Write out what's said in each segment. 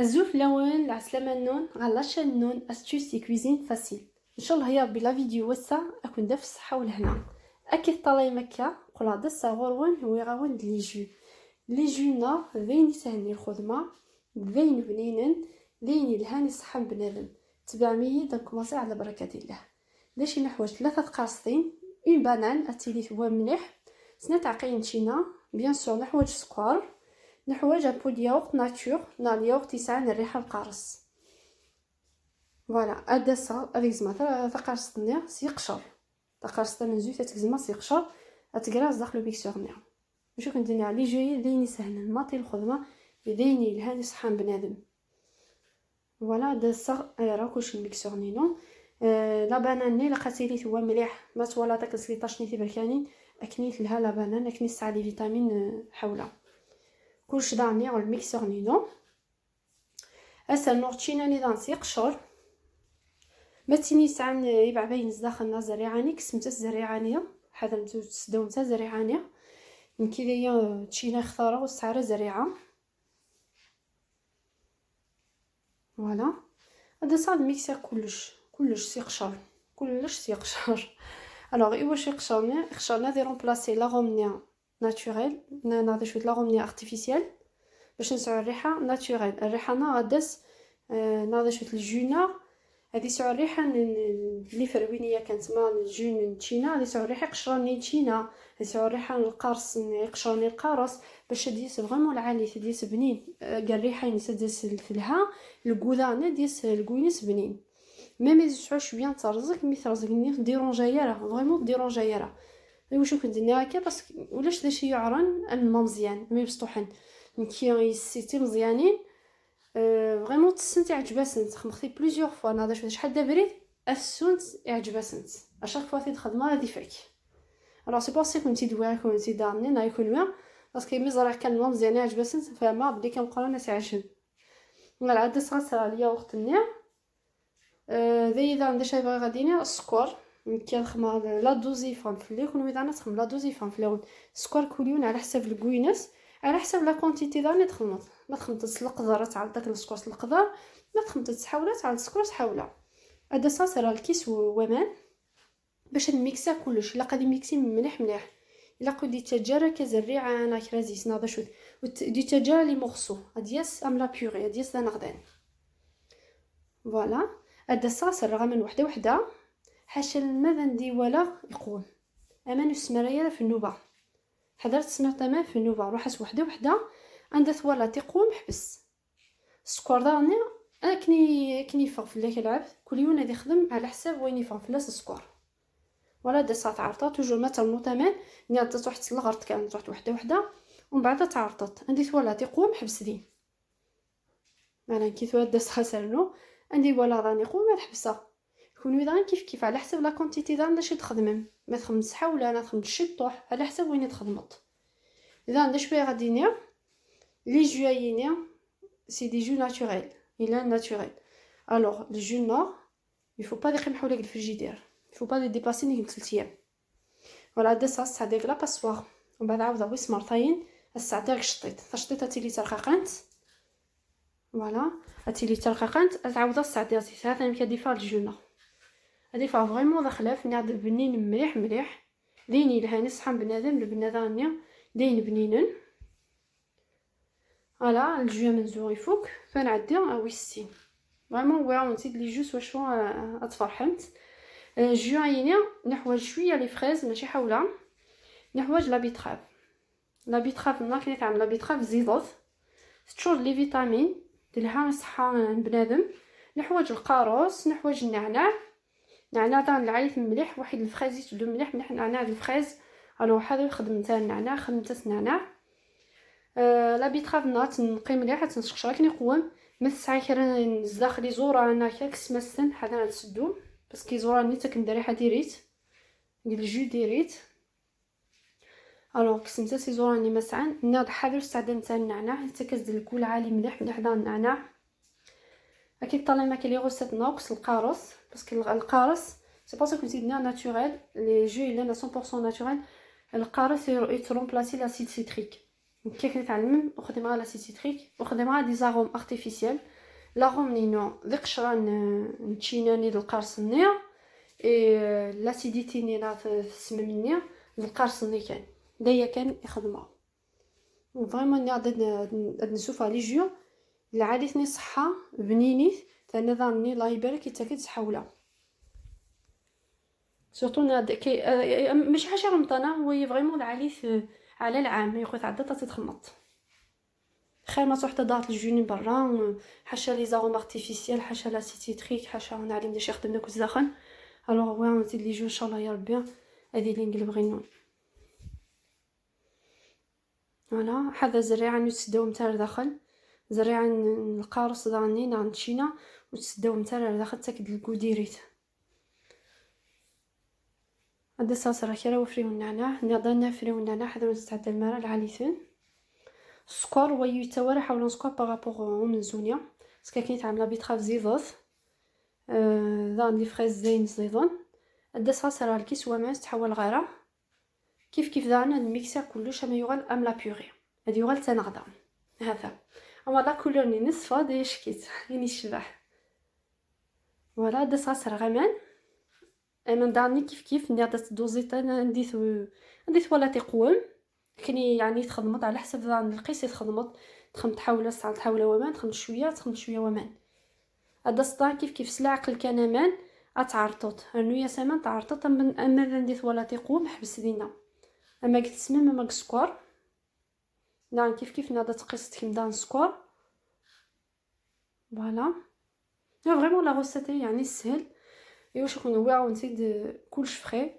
الزوف لون العسلامة النون على شان نون استيوس دي كويزين فاسيل ان شاء الله يا ربي لا فيديو وسع اكون دا في الصحه والهنا اكيد طالي مكه قول هذا الصغورون هو يغاون لي جونا ذين سهلني الخدمه ذين بنينن ذين الهاني صحه بنادم تبعمي دنكماسي على بركه الله داش نحوج 3 قرصين اون بانان اتيلي هو مليح سنات عقين تشينا بيان سور نحوج سكر نحوج بول ياغورت ناتور الياغورت يسعى الريحه القارص فوالا ادسا افيك زعما تقرصتني سيقشر تقرصت من زيت تكزما سيقشر اتكراز داخل بيكسور نيا نشوف ندير على لي جوي ديني سهل الماطي الخدمه ديني الهاني صحان بنادم فوالا دسا راكوش الميكسور نينو لا باناني لقاتيلي هو مليح ما تولا داك السليطاش نيتي بركاني اكنيت لها لا بانان اكنيت ساعه لي فيتامين حوله كلش داني على الميكسور نينو اسا نورتشينا نيدان سيقشر متيني سعن يبع بين داخلنا زريعاني كسمت الزريعانيه هذا تسدون تا زريعانيه نكيليا تشينا خضاره والسعره زريعه فوالا هذا صاد ميكسر كلش سيقشر الوغ اي واش يقشرنا دي رومبلاسي لا غومنيا ناتوريل ناضي شويه لا غومنيا ارتيفيسيال باش نسعو الريحه ناتوريل الريحه غادس ناضي شويه الجونا هذه سعر الريحه اللي فروينيه كانت ما الجون تشينا هذه سعر الريحه قشراني تشينا هذه سعر الريحه القارص قشراني القارص باش ديس فريمون العالي ديس بنين قال الريحه ينسدس لها الكودان ديس الكوينس بنين ميم يسعو شويه ترزق مي ترزقني ديرونجايا فريمون ديرونجايا واش كندير هكا باسكو ولاش داش يعرن الماء مزيان مي بسطوحن كي يسيتي مزيانين فريمون تسنت عجباسنت خمختي بليزيور فوا ناضي شحال دا بريد السنت عجباسنت اشاك فوا تخدمها هادي فيك الوغ سي باسي كنتي دوار كنتي دارني نايكون ويا باسكو مي زرع كان الماء مزيان عجباسنت فما بدي كنقرا ناس عجب ولا عاد صغا ليا وقت النيا ذي اذا عندي شي باغي غاديني السكر كي نخمر لا دوزي فان فلي كون ويدا نخمر لا دوزي فان فلي السكر كوليون على حساب الكوينس على حساب لا كونتيتي داني تخمط ما تخمطش القدر تاع داك السكر القدر ما تخمطش حاوله تاع السكر حاوله هذا صار الكيس ومان باش نميكسا كلش الا قادي ميكسي مليح الا قدي تجاره كزريعه انا كرازيس ناض شوت دي تجاره لي مورسو ادياس ام لا بيوري ادياس دا نغدان فوالا هذا صار غامن وحده حاشا الماء ندي ولا يقول امان السمريه في النوبه حضرت سمعت ما في النوبه روحت وحده عندها ثوالا تقوم حبس السكر داني كني فغفله كيلعب كل يوم غادي يخدم على حساب وين يفغفلاس السكر ولا دا ساعه عرطه توجور ما تمام ني تروح للغرط كانت تروح وحده ومن بعد تعرطت عندي ثوالا تقوم حبس دي انا كي ثوالا دا سخسرنو عندي ولا راني قوم حبسه يكون ويدا كيف على حساب لا كونتيتي دار باش تخدم ما تخدم صحه ولا انا تخدم الشطوح على حساب وين تخدمت اذا عندي شويه غادي نيا لي جويينيا سي دي جو ناتوريل الى ناتوريل الوغ لي جو نور il faut pas يقيم حولك الفريجيدير il faut pas les dépasser نيك 3 ايام ولا هذا الساعه ديال لا باسوار ومن بعد عاود ويس مرتين الساعه ديالك شطيت هاتي لي ترققنت فوالا هاتي لي ترققنت تعاود الساعه ديال 3 يمكن ديفا الجونه هادي فا فريمون داخله في نعد بنين مليح ليني الهاني صحن بنادم البنادانيا لين بنينن فوالا الجو منزور يفوك فنعدي ويسين فريمون ويا نزيد لي جوس واش اتفرحمت جو عينيا نحوج شويه لي فريز ماشي حوله نحوج لا بيتراف ناكي تعمل لا بيتراف زيدوث تشور لي فيتامين ديالها صحه بنادم نحوج القاروس نحوج النعناع تاع العيث مليح واحد الفريز يدو مليح نعناع الفريز الو هذا يخدم تاع النعناع خدمت النعناع لا بيتراف نات نقي مليح تنشقشر كي نقوم مسعى كرا نزداخ لي زوره انا كاكس مسن هذا نسدو باسكو زوره نيت كندير حا ديريت ديال الجو ديريت الو كسمت سي زوره ني مسعان ناض حاضر استعدام تاع النعناع حتى كزد الكول عالي مليح دا النعناع اكيد طالع ما كاين لي غوسيت ناقص القارص باسكو القارص سي باسكو كنزيدنا ناتوريل لي جو اللي انا 100% ناتوريل القارص يترومبلاسي لاسيد سيتريك كيف نتعلم وخدمها لا سيتريك وخدمها دي زاغوم ارتيفيسيال لاغوم نينو ذي قشره نتشيناني القرصني اي لاسيديتي نينا في السم مني القرصني كان دايا كان يخدمها فريمون نقعد نشوفها لي جو العاديتني صحه بنيني ثاني ظني الله يبارك يتاكد صحه ولا سورتو مش حاجه رمضانه هو فريمون العاليث على العام ياخذ عدة تتخمط خير ما تروح تضغط الجوني برا حاشا لي زاغوم ارتيفيسيال حاشا لا سيتيتريك حاشا نعلم داش يخدم لك الزخن الوغ وين نزيد لي جو ان شاء الله يا ربي هذه اللي نقلب غينون فوالا هذا زريعه نتسداو نتاع داخل زريعه القارص داني نتشينا وتسداو نتاع داخل تاكد الكوديريت هذا صاصره كرا وفريو النعناع نضلنا فريو النعناع حذو نستعد الماء العليثون السكر ويو تاورا حاول نسكر بارابور من زونيا باسكو كاين تعمل بيتراف زيضوث ذان لي فريز زين زيضون هذا صاصره الكيس وماس تحول غيره كيف دانا الميكسر كلش ما يغال ام لا بيوري هادي يغال تنغدا هذا اما لا كولور ني نصفا دي شكيت يعني الشبح فوالا هذا صاصره غمان انا داني كيف نيا دوزيتا نديث ولا تقوم كني يعني تخدمت على حسب ذان القيس تخدمت تخمت حاولة ساعة حاولة ومان تخمت شوية ومان هذا سطان كيف سلا عقل كان مان اتعرطت انو يا سمان تعرطت اما نديث ولا تقوم حبس دينا اما قلت سمم ما سكور نعم كيف نادا تقيس كيم دان سكور فوالا فريمون لا غوسيتي يعني سهل واش نوع ونزيد كلش فري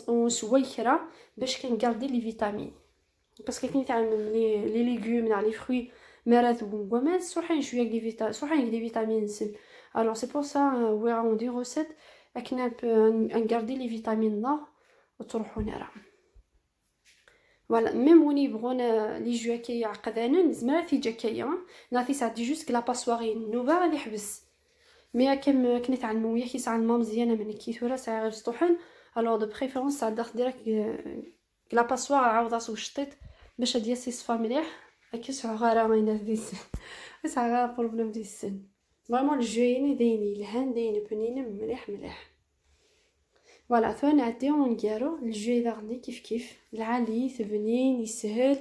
ونسوي كرا باش كنغاردي لي فيتامين باسكو كي نتعلم لي ليغوم ناع لي فروي مرات ومات صحين شويه دي فيتامين صحين دي فيتامين سي الوغ سي بور سا وي اون دي روسيت اكنا نغاردي لي فيتامين نا وتروحوا نرا فوالا ميم وني يبغونا لي جو كي عقدانا زعما تيجا كايا نعطي ساعه جوست لا باسواغي نوفا غادي يحبس مي كم كنت نتعلمو ويا كي ساعه المام مزيانه من كي ثورا ساعه غير سطوحن الوغ دو بريفيرونس ساعه داخل ديريكت لا باسواغ عاود راسو شطيت باش هاد يصيصفى مليح هكا ساعه غير ما ينفذ ساعه غير بروبليم ديال السن فريمون الجويني دايني الهان داين بنين مليح فوالا ثاني نعديو ونقارو الجوي داغني كيف العالي بنين يسهل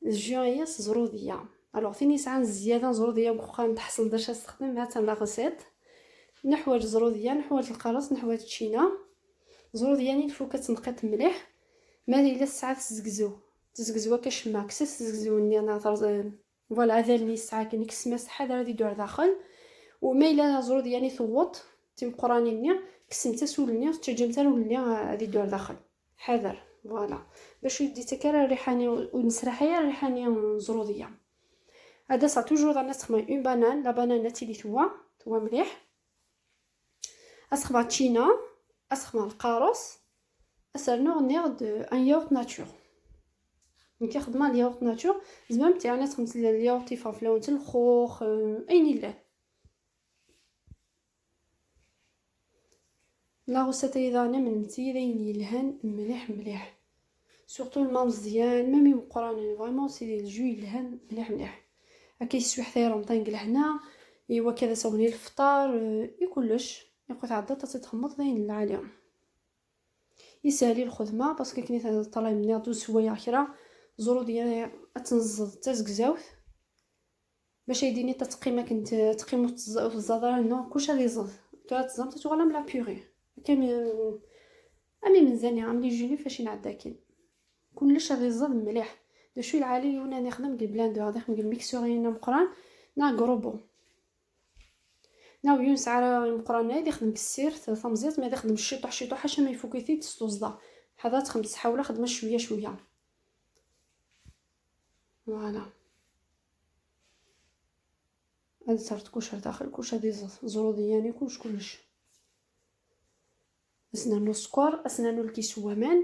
الجوي زروديه الوغ ثاني ساعه زياده زروديه بوخا نحصل باش نستخدم هاد لا غوسيت نحوايج زروديه نحوايج القرص نحوايج التشينا زروديه ني الفو كتنقيط مليح ما الا الساعه تزقزوا كشما كسس تزقزوني انا طرز فوالا هذا اللي الساعه كنكس مسحه هذا اللي دور داخل وما الا زرود يعني ثوط تيم قرانيني كسنت سولني تجمت ولني هذه دور داخل حذر فوالا باش يدي تكرر ريحاني ونسرحيه ريحاني زروديه هذا صا توجور انا نستخدم اون بانان لا بانان تيلي توا مليح اسخما تشينا اسخما القاروس اسرنو نيرد ان ياغورت ناتور كي خدمه الياغورت ناتور زعما تاعنا تخمس الياغورت يفرفلون تاع الخوخ اين لا لا غوسيت ايضا من تيرين يلهن مليح سورتو الماء مزيان ميم قران فريمون سي الجو يلهن مليح هكا يسوي حتى رمضان هنا ايوا كذا سوني الفطار كلش ياخذ عضه تتخمط داين العالم يسالي الخدمه باسكو كني طالع مني دو سوايع كرا زرو ديال تنزض تزكزاوث باش يديني تقيمه كنت تقيمو الزضره نو كلشي غادي يزض كتزمت تغلم لا بيوري كامل امي من زاني عاملي جوني فاش نعداكن كلش غادي يزض مليح دو شوي العالي وانا نخدم بالبلاندر غادي نخدم بالميكسورين مقران نا غروبو ناو يونس على مقران هادي يخدم بالسير ثمزيت ما يخدم الشيطوح حاشا ما يفوكيتي تستوزدا هذا تخمس حاوله خدمه شويه فوالا هاد صارت كوشر داخل كوش هادي زرودياني كلش اسنانو السكر اسنانو الكيس ومان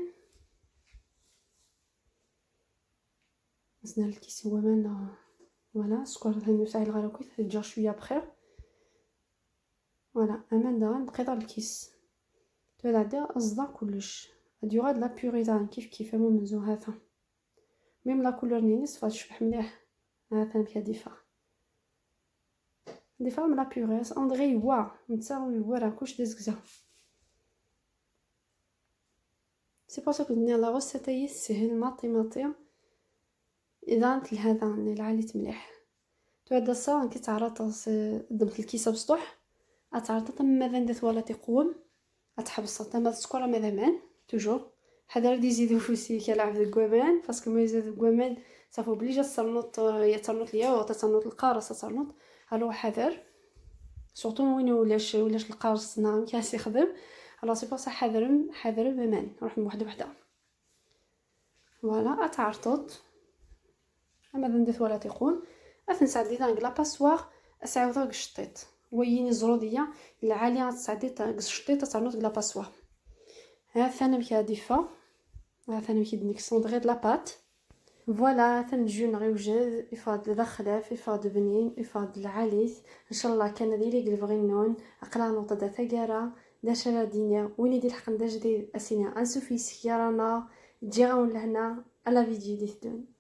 اسنان الكيس ومان فوالا السكر هانو ساعي الغراكويت تجا شويه بخير فوالا امان دا نقيط الكيس تبدا عدا اصدا كلش هادي غاد لا بيوري كيف مو منزو هذا ميم لا كولور نيني صفات تشبح مليح. ها ثاني فيها ديفا من لا بيغيس اندغي وا نتا ورا كلشي داز كزا. سي بور سا كو دنيا لا غوس تاهي سهل ماطي اذا هذا العاليت مليح تو هذا الصا كي تعرض ضمت الكيسه بسطح اتعرض تما ماذا ندير ولا تقوم اتحبس تما السكر ماذا مان توجور حذر دي يزيدوا فوسي كيلعب في الكوامان باسكو ما يزيد الكوامان صافو بليجا تصرنط يا تصرنط ليا و تصرنط القارص تصرنط الو حذر سورتو وين ولاش القارص نعم كاس يخدم على سي بوصح حذر بمان نروح بوحده وحده فوالا اتعرطت اما ندير ولا تيقون اثنسعدي دانك لا باسوار اسعوضا قشطيط ويني زروديه العاليه تسعدي قشطيط تصنوط لا باسوار ها ثاني مكا ديفا ها ثاني مكي دنيك صندغي د لا بات فوالا تنجو نغيوجد يفاد دخلاف يفاد بنين يفاد العاليث ان شاء الله كان ديري قلبغينون اقرا نوطه دا ثقاره دا شرادينيا وين يدير الحق دا جديد اسينا انسو في سيارانا تجي غاون لهنا على فيديو ديثدون.